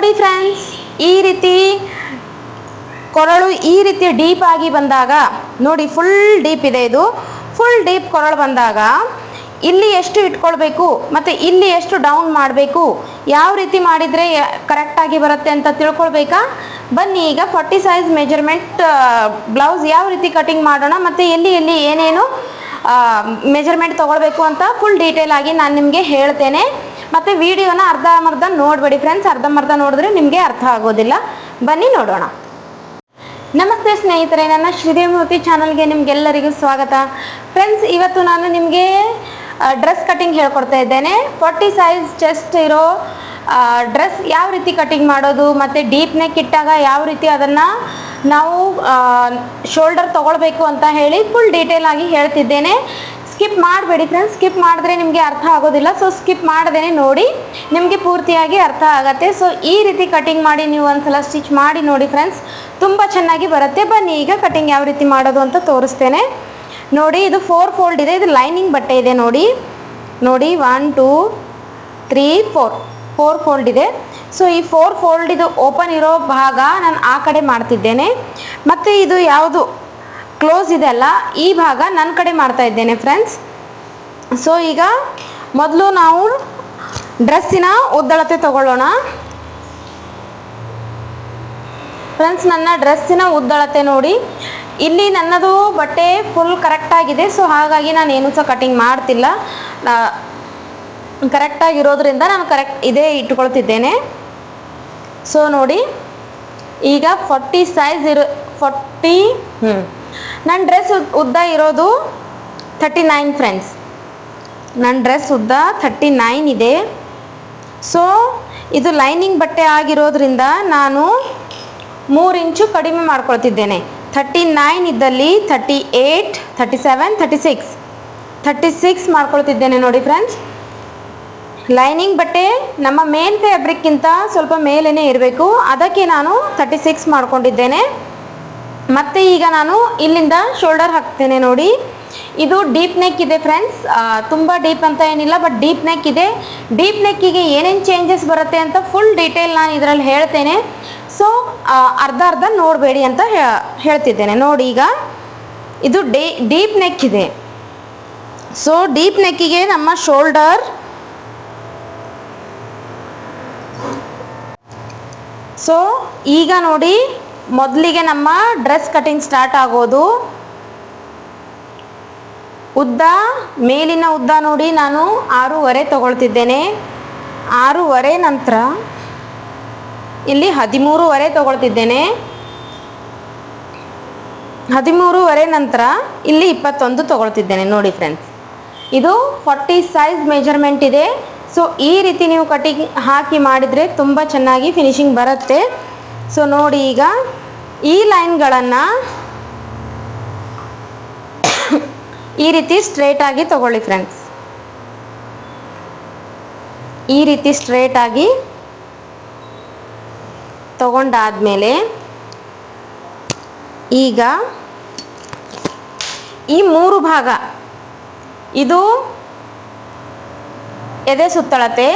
ನೋಡಿ ಫ್ರೆಂಡ್ಸ್, ಈ ರೀತಿ ಕೊರಳು ಈ ರೀತಿ ಡೀಪ್ ಆಗಿ ಬಂದಾಗ ನೋಡಿ, ಫುಲ್ ಡೀಪ್ ಇದೆ. ಇದು ಫುಲ್ ಡೀಪ್ ಕೊರಳು ಬಂದಾಗ ಇಲ್ಲಿ ಎಷ್ಟು ಇಟ್ಕೊಳ್ಬೇಕು ಮತ್ತು ಇಲ್ಲಿ ಎಷ್ಟು ಡೌನ್ ಮಾಡಬೇಕು, ಯಾವ ರೀತಿ ಮಾಡಿದರೆ ಕರೆಕ್ಟಾಗಿ ಬರುತ್ತೆ ಅಂತ ತಿಳ್ಕೊಳ್ಬೇಕಾ? ಬನ್ನಿ ಈಗ 40 ಸೈಜ್ ಮೆಜರ್ಮೆಂಟ್ ಬ್ಲೌಸ್ ಯಾವ ರೀತಿ ಕಟಿಂಗ್ ಮಾಡೋಣ ಮತ್ತು ಎಲ್ಲಿ ಎಲ್ಲಿ ಏನೇನು ಮೆಜರ್ಮೆಂಟ್ ತೊಗೊಳ್ಬೇಕು ಅಂತ ಫುಲ್ ಡೀಟೇಲ್ ಆಗಿ ನಾನು ನಿಮಗೆ ಹೇಳ್ತೇನೆ. ಮತ್ತು ವಿಡಿಯೋನ ಅರ್ಧಂಬರ್ಧ ನೋಡಬೇಡಿ ಫ್ರೆಂಡ್ಸ್, ಅರ್ಧಂಬರ್ಧ ನೋಡಿದ್ರೆ ನಿಮಗೆ ಅರ್ಥ ಆಗೋದಿಲ್ಲ. ಬನ್ನಿ ನೋಡೋಣ. ನಮಸ್ತೆ ಸ್ನೇಹಿತರೆ, ನನ್ನ ಶ್ರೀದೇವಿ ಚಾನಲ್ಗೆ ನಿಮಗೆಲ್ಲರಿಗೂ ಸ್ವಾಗತ. ಫ್ರೆಂಡ್ಸ್, ಇವತ್ತು ನಾನು ನಿಮಗೆ ಡ್ರೆಸ್ ಕಟಿಂಗ್ ಹೇಳ್ಕೊಡ್ತಾ ಇದ್ದೇನೆ. 40 ಸೈಜ್ ಚೆಸ್ಟ್ ಇರೋ ಡ್ರೆಸ್ ಯಾವ ರೀತಿ ಕಟಿಂಗ್ ಮಾಡೋದು ಮತ್ತು ಡೀಪ್ ನೆಕ್ ಇಟ್ಟಾಗ ಯಾವ ರೀತಿ ಅದನ್ನು ನಾವು ಶೋಲ್ಡರ್ ತೊಗೊಳ್ಬೇಕು ಅಂತ ಹೇಳಿ ಫುಲ್ ಡೀಟೇಲ್ ಆಗಿ ಹೇಳ್ತಿದ್ದೇನೆ. ಸ್ಕಿಪ್ ಮಾಡಬೇಡಿ ಫ್ರೆಂಡ್ಸ್, ಸ್ಕಿಪ್ ಮಾಡಿದ್ರೆ ನಿಮಗೆ ಅರ್ಥ ಆಗೋದಿಲ್ಲ. ಸೊ ಸ್ಕಿಪ್ ಮಾಡದೇನೆ ನೋಡಿ, ನಿಮಗೆ ಪೂರ್ತಿಯಾಗಿ ಅರ್ಥ ಆಗುತ್ತೆ. ಸೊ ಈ ರೀತಿ ಕಟಿಂಗ್ ಮಾಡಿ ನೀವು ಒಂದ್ಸಲ ಸ್ಟಿಚ್ ಮಾಡಿ ನೋಡಿ ಫ್ರೆಂಡ್ಸ್, ತುಂಬ ಚೆನ್ನಾಗಿ ಬರುತ್ತೆ. ಬನ್ನಿ ಈಗ ಕಟಿಂಗ್ ಯಾವ ರೀತಿ ಮಾಡೋದು ಅಂತ ತೋರಿಸ್ತೇನೆ. ನೋಡಿ, ಇದು 4 ಫೋಲ್ಡ್ ಇದೆ. ಇದು ಲೈನಿಂಗ್ ಬಟ್ಟೆ ಇದೆ. ನೋಡಿ 1 2 3 4 ಫೋಲ್ಡ್ ಇದೆ. ಸೊ ಈ 4 ಫೋಲ್ಡ್ ಇದು ಓಪನ್ ಇರೋ ಭಾಗ ನಾನು ಆ ಕಡೆ ಮಾಡ್ತಿದ್ದೇನೆ, ಮತ್ತು ಇದು ಯಾವುದು ಕ್ಲೋಸ್ ಇದೆ ಅಲ್ಲ, ಈ ಭಾಗ ನನ್ನ ಕಡೆ ಮಾಡ್ತಾ ಇದ್ದೇನೆ ಫ್ರೆಂಡ್ಸ್. ಸೊ ಈಗ ಮೊದಲು ನಾವು ಡ್ರೆಸ್ಸಿನ ಉದ್ದಳತೆ ತಗೊಳ್ಳೋಣ ಫ್ರೆಂಡ್ಸ್. ನನ್ನ ಡ್ರೆಸ್ಸಿನ ಉದ್ದಳತೆ ನೋಡಿ, ಇಲ್ಲಿ ನನ್ನದು ಬಟ್ಟೆ ಫುಲ್ ಕರೆಕ್ಟಾಗಿದೆ. ಸೊ ಹಾಗಾಗಿ ನಾನು ಏನೂ ಸಹ ಕಟಿಂಗ್ ಮಾಡ್ತಿಲ್ಲ, ಕರೆಕ್ಟಾಗಿರೋದ್ರಿಂದ ನಾನು ಇದೇ ಇಟ್ಕೊಳ್ತಿದ್ದೇನೆ. ಸೊ ನೋಡಿ, ಈಗ 40 ಸೈಜ್ ನನ್ನ ಡ್ರೆಸ್ ಉದ್ದ ಇರೋದು 39 ಫ್ರೆಂಡ್ಸ್. ನನ್ನ ಡ್ರೆಸ್ ಉದ್ದ 39 ಇದೆ. ಸೊ ಇದು ಲೈನಿಂಗ್ ಬಟ್ಟೆ ಆಗಿರೋದ್ರಿಂದ ನಾನು 3 ಇಂಚು ಕಡಿಮೆ ಮಾಡ್ಕೊಳ್ತಿದ್ದೇನೆ. 39 ಇದ್ದಲ್ಲಿ 38 37 36 ಮಾಡ್ಕೊಳ್ತಿದ್ದೇನೆ ನೋಡಿ ಫ್ರೆಂಡ್ಸ್. ಲೈನಿಂಗ್ ಬಟ್ಟೆ ನಮ್ಮ ಮೇನ್ ಫ್ಯಾಬ್ರಿಕ್ಕಿಂತ ಸ್ವಲ್ಪ ಮೇಲೇ ಇರಬೇಕು, ಅದಕ್ಕೆ ನಾನು 36 ಮಾಡ್ಕೊಂಡಿದ್ದೇನೆ. ಮತ್ತು ಈಗ ನಾನು ಇಲ್ಲಿಂದ ಶೋಲ್ಡರ್ ಹಾಕ್ತೇನೆ. ನೋಡಿ, ಇದು ಡೀಪ್ ನೆಕ್ ಇದೆ ಫ್ರೆಂಡ್ಸ್, ತುಂಬ ಡೀಪ್ ಅಂತ ಏನಿಲ್ಲ, ಬಟ್ ಡೀಪ್ ನೆಕ್ ಇದೆ. ಡೀಪ್ ನೆಕ್ಕಿಗೆ ಏನೇನು ಚೇಂಜಸ್ ಬರುತ್ತೆ ಅಂತ ಫುಲ್ ಡೀಟೇಲ್ ನಾನು ಇದರಲ್ಲಿ ಹೇಳ್ತೇನೆ. ಸೊ ಅರ್ಧ ನೋಡಬೇಡಿ ಅಂತ ಹೇಳ್ತಿದ್ದೇನೆ. ನೋಡಿ, ಈಗ ಇದು ಡೀಪ್ ನೆಕ್ ಇದೆ. ಸೊ ಡೀಪ್ ನೆಕ್ಕಿಗೆ ನಮ್ಮ ಶೋಲ್ಡರ್ ಈಗ ನೋಡಿ, ಮೊದಲಿಗೆ ನಮ್ಮ ಡ್ರೆಸ್ ಕಟಿಂಗ್ ಸ್ಟಾರ್ಟ್ ಆಗೋದು. ಉದ್ದ, ಮೇಲಿನ ಉದ್ದ ನೋಡಿ ನಾನು 6.5 ತಗೊಳ್ತಿದ್ದೇನೆ. 6.5 ನಂತರ ಇಲ್ಲಿ 13.5 ತಗೊಳ್ತಿದ್ದೇನೆ. 13.5 ನಂತರ ಇಲ್ಲಿ 21 ತಗೊಳ್ತಿದ್ದೇನೆ. ನೋಡಿ ಫ್ರೆಂಡ್ಸ್, ಇದು 40 ಸೈಜ್ ಮೆಜರ್ಮೆಂಟ್ ಇದೆ. ಸೊ ಈ ರೀತಿ ನೀವು ಕಟಿಂಗ್ ಹಾಕಿ ಮಾಡಿದರೆ ತುಂಬ ಚೆನ್ನಾಗಿ ಫಿನಿಶಿಂಗ್ ಬರುತ್ತೆ. ಸೊ ನೋಡಿ, ಈಗ ಈ ಲೈನ್ಗಳನ್ನು ಈ ರೀತಿ ಸ್ಟ್ರೇಟಾಗಿ ತಗೊಳ್ಳಿ ಫ್ರೆಂಡ್ಸ್. ಈ ರೀತಿ ಸ್ಟ್ರೇಟಾಗಿ ತಗೊಂಡಾದ್ಮೇಲೆ ಈಗ ಈ 3 ಭಾಗ, ಇದು ಎದೆ ಸುತ್ತಳತೆ,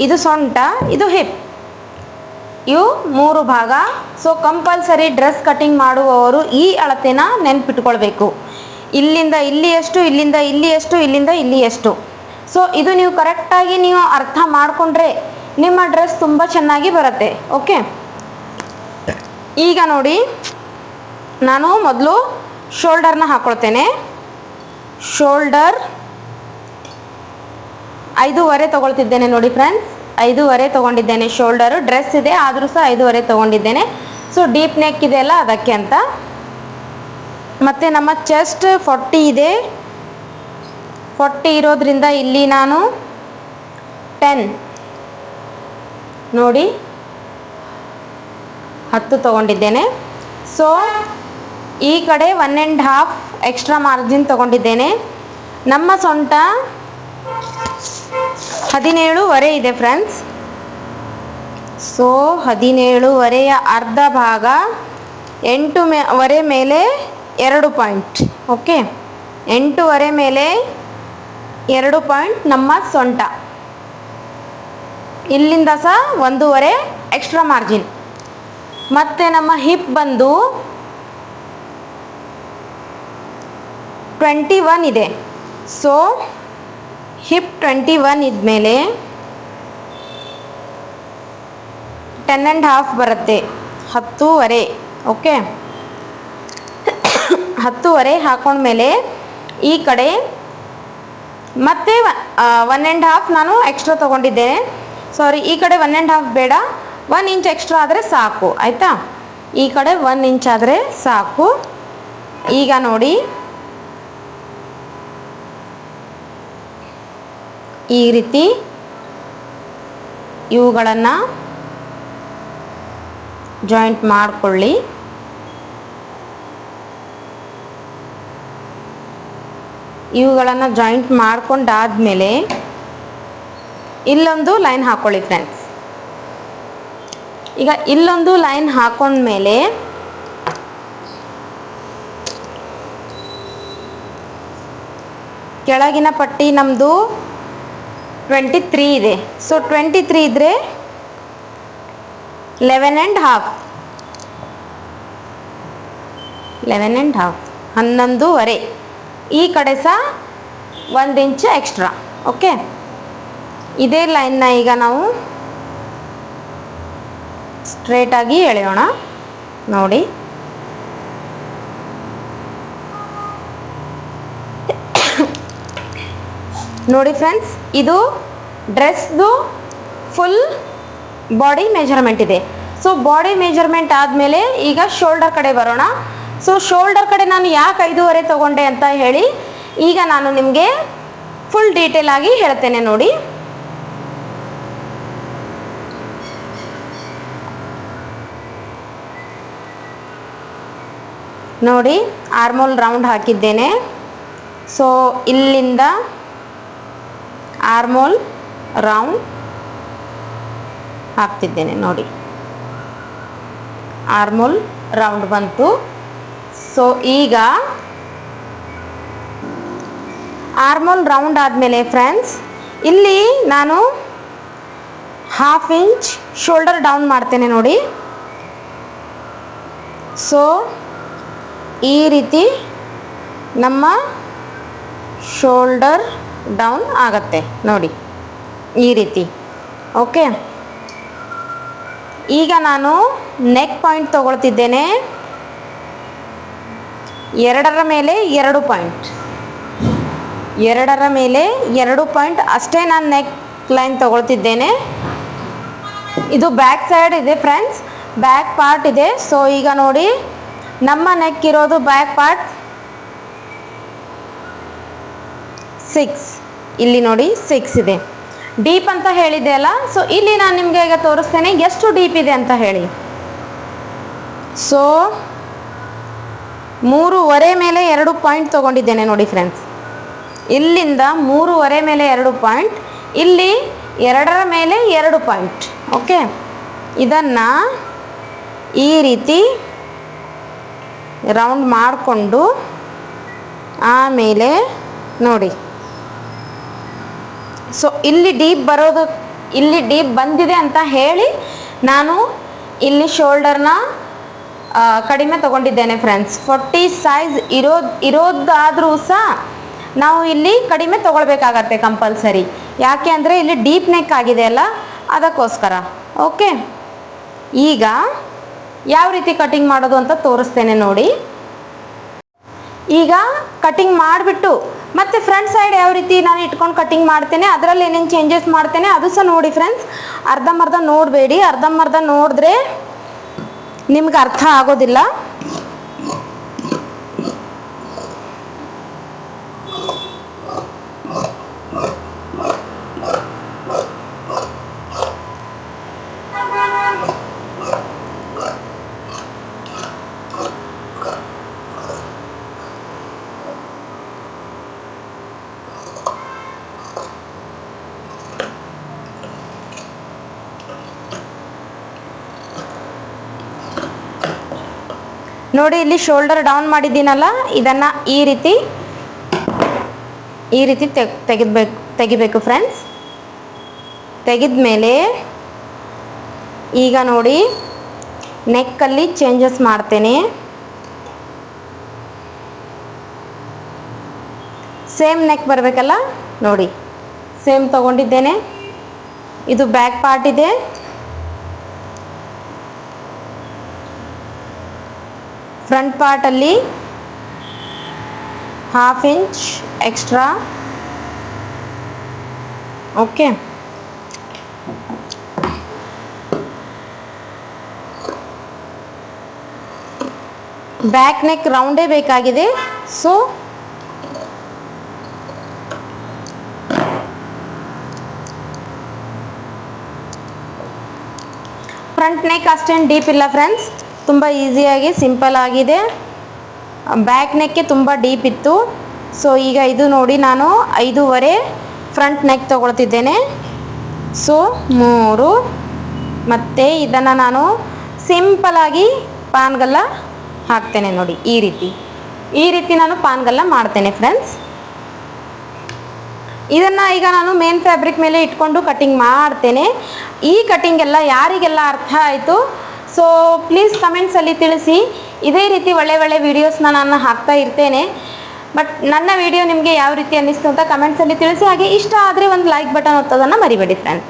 ಇದು ಸೊಂಟ, ಇದು ಹಿಪ್, ಇವು 3 ಭಾಗ. ಸೊ ಕಂಪಲ್ಸರಿ ಡ್ರೆಸ್ ಕಟಿಂಗ್ ಮಾಡುವವರು ಈ ಅಳತೆನ ನೆನ್ಪಿಟ್ಕೊಳ್ಬೇಕು. ಇಲ್ಲಿಂದ ಇಲ್ಲಿ ಎಷ್ಟು, ಇಲ್ಲಿಂದ ಇಲ್ಲಿ ಎಷ್ಟು, ಇಲ್ಲಿಂದ ಇಲ್ಲಿ ಎಷ್ಟು. ಸೊ ಇದು ನೀವು ಕರೆಕ್ಟಾಗಿ ನೀವು ಅರ್ಥ ಮಾಡಿಕೊಂಡ್ರೆ ನಿಮ್ಮ ಡ್ರೆಸ್ ತುಂಬ ಚೆನ್ನಾಗಿ ಬರುತ್ತೆ. ಓಕೆ, ಈಗ ನೋಡಿ, ನಾನು ಮೊದಲು ಶೋಲ್ಡರ್ನ ಹಾಕ್ಕೊಳ್ತೇನೆ. ಶೋಲ್ಡರ್ 5.5 ತಗೊಳ್ತಿದ್ದೇನೆ ನೋಡಿ ಫ್ರೆಂಡ್ಸ್. 5.5 ತಗೊಂಡಿದ್ದೇನೆ. ಶೋಲ್ಡರು ಡ್ರೆಸ್ ಇದೆ ಆದರೂ ಸಹ 5.5 ತಗೊಂಡಿದ್ದೇನೆ. ಸೊ ಡೀಪ್ ನೆಕ್ ಇದೆ ಅಲ್ಲ, ಅದಕ್ಕೆ ಅಂತ. ಮತ್ತು ನಮ್ಮ ಚೆಸ್ಟ್ 40 ಇದೆ. 40 ಇರೋದ್ರಿಂದ ಇಲ್ಲಿ ನಾನು 10 ನೋಡಿ 10 ತಗೊಂಡಿದ್ದೇನೆ. ಸೊ ಈ ಕಡೆ 1.5 ಎಕ್ಸ್ಟ್ರಾ ಮಾರ್ಜಿನ್ ತಗೊಂಡಿದ್ದೇನೆ. ನಮ್ಮ ಸೊಂಟ 17.5 ಇದೆ ಫ್ರೆಂಡ್ಸ್. ಸೊ 17.5ಯ ಅರ್ಧ ಭಾಗ 8.5 ಮೇಲೆ 2 ಪಾಯಿಂಟ್. ಓಕೆ, 8.5 ಮೇಲೆ 2 ಪಾಯಿಂಟ್ ನಮ್ಮ ಸೊಂಟ. ಇಲ್ಲಿಂದ ಸಹ 1.5 ಎಕ್ಸ್ಟ್ರಾ ಮಾರ್ಜಿನ್. ಮತ್ತು ನಮ್ಮ ಹಿಪ್ ಬಂದು 21 ಇದೆ. ಸೊ ಹಿಪ್ 21 ಇದ್ಮೇಲೆ 10.5 ಬರುತ್ತೆ, 10.5. ಓಕೆ, 10.5 ಹಾಕೊಂಡ್ಮೇಲೆ ಈ ಕಡೆ ಮತ್ತೆ 1.5 ನಾನು ಎಕ್ಸ್ಟ್ರಾ ತೊಗೊಂಡಿದ್ದೇನೆ. ಸಾರಿ, ಈ ಕಡೆ 1.5 ಬೇಡ, 1 ಇಂಚ್ ಎಕ್ಸ್ಟ್ರಾ ಆದರೆ ಸಾಕು. ಆಯಿತಾ, ಈ ಕಡೆ 1 ಇಂಚ್ ಆದರೆ ಸಾಕು. ಈಗ ನೋಡಿ, ಈ ರೀತಿ ಇವುಗಳನ್ನು ಜಾಯಿಂಟ್ ಮಾಡಿಕೊಳ್ಳಿ. ಇವುಗಳನ್ನು ಜಾಯಿಂಟ್ ಮಾಡ್ಕೊಂಡಾದ್ಮೇಲೆ ಇಲ್ಲೊಂದು ಲೈನ್ ಹಾಕೊಳ್ಳಿ ಫ್ರೆಂಡ್ಸ್. ಈಗ ಇಲ್ಲೊಂದು ಲೈನ್ ಹಾಕೊಂಡ್ಮೇಲೆ ಕೆಳಗಿನ ಪಟ್ಟಿ ನಮ್ಮದು 23 ಇದೆ. ಸೊ 23 ಇದ್ದರೆ 11.5, 11.5 ಈ ಕಡೆ ಸಹ 1 ಇಂಚ್ ಎಕ್ಸ್ಟ್ರಾ. ಓಕೆ, ಇದೇ ಲೈನ್ನ ಈಗ ನಾವು ಸ್ಟ್ರೇಟಾಗಿ ಎಳೆಯೋಣ. ನೋಡಿ, ನೋಡಿ ಫ್ರೆಂಡ್ಸ್, ಇದು ಡ್ರೆಸ್ದು ಫುಲ್ ಬಾಡಿ ಮೆಜರ್ಮೆಂಟ್ ಇದೆ. ಸೊ ಬಾಡಿ ಮೆಜರ್ಮೆಂಟ್ ಆದಮೇಲೆ ಈಗ ಶೋಲ್ಡರ್ ಕಡೆ ಬರೋಣ. ಸೊ ಶೋಲ್ಡರ್ ಕಡೆ ನಾನು ಯಾಕೆ 5.5 ತೊಗೊಂಡೆ ಅಂತ ಹೇಳಿ ಈಗ ನಾನು ನಿಮಗೆ ಫುಲ್ ಡೀಟೇಲ್ ಆಗಿ ಹೇಳ್ತೇನೆ. ನೋಡಿ, ನೋಡಿ ಆರ್ಮೋಲ್ ರೌಂಡ್ ಹಾಕಿದ್ದೇನೆ. ಸೊ ಇಲ್ಲಿಂದ ಆರ್ಮೋಲ್ ರೌಂಡ್ ಹಾಕ್ತಿದ್ದೇನೆ. ನೋಡಿ, ಆರ್ಮೋಲ್ ರೌಂಡ್ ಬಂತು. ಸೊ ಈಗ ಆರ್ಮೋಲ್ ರೌಂಡ್ ಆದಮೇಲೆ ಫ್ರೆಂಡ್ಸ್, ಇಲ್ಲಿ ನಾನು 1/2 ಇಂಚ್ ಶೋಲ್ಡರ್ ಡೌನ್ ಮಾಡ್ತೇನೆ. ನೋಡಿ, ಸೊ ಈ ರೀತಿ ನಮ್ಮ ಶೋಲ್ಡರ್ ಡೌನ್ ಆಗತ್ತೆ. ನೋಡಿ, ಈ ರೀತಿ. ಓಕೆ, ಈಗ ನಾನು ನೆಕ್ ಪಾಯಿಂಟ್ ತಗೊಳ್ತಿದ್ದೇನೆ. 2ರ ಮೇಲೆ 2 ಪಾಯಿಂಟ್, 2ರ ಮೇಲೆ 2 ಪಾಯಿಂಟ್ ಅಷ್ಟೇ ನಾನು ನೆಕ್ ಲೈನ್ ತಗೊಳ್ತಿದ್ದೇನೆ. ಇದು ಬ್ಯಾಕ್ ಸೈಡ್ ಇದೆ ಫ್ರೆಂಡ್ಸ್, ಬ್ಯಾಕ್ ಪಾರ್ಟ್ ಇದೆ. ಸೊ ಈಗ ನೋಡಿ, ನಮ್ಮ ನೆಕ್ ಇರೋದು ಬ್ಯಾಕ್ ಪಾರ್ಟ್ 6, ಇಲ್ಲಿ ನೋಡಿ 6 ಇದೆ. ಡೀಪ್ ಅಂತ ಹೇಳಿದೆ ಅಲ್ಲ, ಸೊ ಇಲ್ಲಿ ನಾನು ನಿಮಗೆ ಈಗ ತೋರಿಸ್ತೇನೆ ಎಷ್ಟು ಡೀಪ್ ಇದೆ ಅಂತ ಹೇಳಿ. ಸೊ 3.5 ಮೇಲೆ 2 ಪಾಯಿಂಟ್ ತೊಗೊಂಡಿದ್ದೇನೆ. ನೋಡಿ ಫ್ರೆಂಡ್ಸ್, ಇಲ್ಲಿಂದ 3.5 ಮೇಲೆ 2 ಪಾಯಿಂಟ್, ಇಲ್ಲಿ 2ರ ಮೇಲೆ 2 ಪಾಯಿಂಟ್. ಓಕೆ, ಇದನ್ನು ಈ ರೀತಿ ರೌಂಡ್ ಮಾಡಿಕೊಂಡು ಆಮೇಲೆ ನೋಡಿ, ಸೊ ಇಲ್ಲಿ ಡೀಪ್ ಬರೋದು, ಇಲ್ಲಿ ಡೀಪ್ ಬಂದಿದೆ ಅಂತ ಹೇಳಿ ನಾನು ಇಲ್ಲಿ ಶೋಲ್ಡರ್ನ ಕಡಿಮೆ ತೊಗೊಂಡಿದ್ದೇನೆ ಫ್ರೆಂಡ್ಸ್. 40 ಸೈಜ್ ಇರೋದಾದರೂ ಸಹ ನಾವು ಇಲ್ಲಿ ಕಡಿಮೆ ತೊಗೊಳ್ಬೇಕಾಗತ್ತೆ ಕಂಪಲ್ಸರಿ. ಯಾಕೆ ಅಂದರೆ ಇಲ್ಲಿ ಡೀಪ್ ನೆಕ್ ಆಗಿದೆ ಅಲ್ಲ, ಅದಕ್ಕೋಸ್ಕರ. ಓಕೆ, ಈಗ ಯಾವ ರೀತಿ ಕಟಿಂಗ್ ಮಾಡೋದು ಅಂತ ತೋರಿಸ್ತೇನೆ. ನೋಡಿ, ಈಗ ಕಟಿಂಗ್ ಮಾಡಿಬಿಟ್ಟು ಮತ್ತು ಫ್ರಂಟ್ ಸೈಡ್ ಯಾವ ರೀತಿ ನಾನು ಇಟ್ಕೊಂಡು ಕಟಿಂಗ್ ಮಾಡ್ತೇನೆ, ಅದರಲ್ಲಿ ಏನೇನು ಚೇಂಜಸ್ ಮಾಡ್ತೇನೆ ಅದು ಸಹ ನೋಡಿ ಫ್ರೆಂಡ್ಸ್. ಅರ್ಧಂಬರ್ಧ ನೋಡಬೇಡಿ, ಅರ್ಧಂಬರ್ಧ ನೋಡಿದ್ರೆ ನಿಮ್ಗೆ ಅರ್ಥ ಆಗೋದಿಲ್ಲ. ನೋಡಿ, ಇಲ್ಲಿ ಶೋಲ್ಡರ್ ಡೌನ್ ಮಾಡಿದ್ದೀನಲ್ಲ, ಇದನ್ನು ಈ ರೀತಿ ತೆಗಿಬೇಕು ಫ್ರೆಂಡ್ಸ್. ತೆಗೆದ ಮೇಲೆ ಈಗ ನೋಡಿ ನೆಕ್ಕಲ್ಲಿ ಚೇಂಜಸ್ ಮಾಡ್ತೇನೆ. ಸೇಮ್ ನೆಕ್ ಬರಬೇಕಲ್ಲ ನೋಡಿ, ಸೇಮ್ ತಗೊಂಡಿದ್ದೇನೆ. ಇದು ಬ್ಯಾಕ್ ಪಾರ್ಟ್ ಇದೆ, ಫ್ರಂಟ್ ಪಾರ್ಟಲ್ಲಿ 1/2 inch extra. Okay, back neck ರೌಂಡೇ ಬೇಕಾಗಿದೆ. ಸೊ ಫ್ರಂಟ್ ನೆಕ್ ಅಷ್ಟೇನು ಡೀಪ್ ಇಲ್ಲ ಫ್ರೆಂಡ್ಸ್, ತುಂಬ ಈಸಿಯಾಗಿ ಸಿಂಪಲ್ ಆಗಿದೆ. ಬ್ಯಾಕ್ ನೆಕ್ಗೆ ತುಂಬ ಡೀಪ್ ಇತ್ತು. ಸೊ ಈಗ ಇದು ನೋಡಿ ನಾನು 5.5 ಫ್ರಂಟ್ ನೆಕ್ ತಗೊಳ್ತಿದ್ದೇನೆ. ಸೊ 3 ಮತ್ತು ಇದನ್ನು ನಾನು ಸಿಂಪಲಾಗಿ ಪಾನ್ಗಲ್ಲ ಹಾಕ್ತೇನೆ ನೋಡಿ. ಈ ರೀತಿ ನಾನು ಪಾನ್ಗಲ್ಲ ಮಾಡ್ತೇನೆ ಫ್ರೆಂಡ್ಸ್. ಇದನ್ನು ಈಗ ನಾನು ಮೇನ್ ಫ್ಯಾಬ್ರಿಕ್ ಮೇಲೆ ಇಟ್ಕೊಂಡು ಕಟಿಂಗ್ ಮಾಡ್ತೇನೆ. ಈ ಕಟಿಂಗ್ ಎಲ್ಲ ಯಾರಿಗೆಲ್ಲ ಅರ್ಥ ಆಯಿತು, ಸೊ ಪ್ಲೀಸ್ ಕಮೆಂಟ್ಸಲ್ಲಿ ತಿಳಿಸಿ. ಇದೇ ರೀತಿ ಒಳ್ಳೆ ವೀಡಿಯೋಸ್ನ ನಾನು ಹಾಕ್ತಾ ಇರ್ತೇನೆ. ಬಟ್ ನನ್ನ ವಿಡಿಯೋ ನಿಮಗೆ ಯಾವ ರೀತಿ ಅನ್ನಿಸ್ತು ಅಂತ ಕಮೆಂಟ್ಸಲ್ಲಿ ತಿಳಿಸಿ. ಹಾಗೆ ಇಷ್ಟ ಆದರೆ ಒಂದು ಲೈಕ್ ಬಟನ್ ಒತ್ತೋದನ್ನು ಮರಿಬೇಡಿ ಫ್ರೆಂಡ್ಸ್.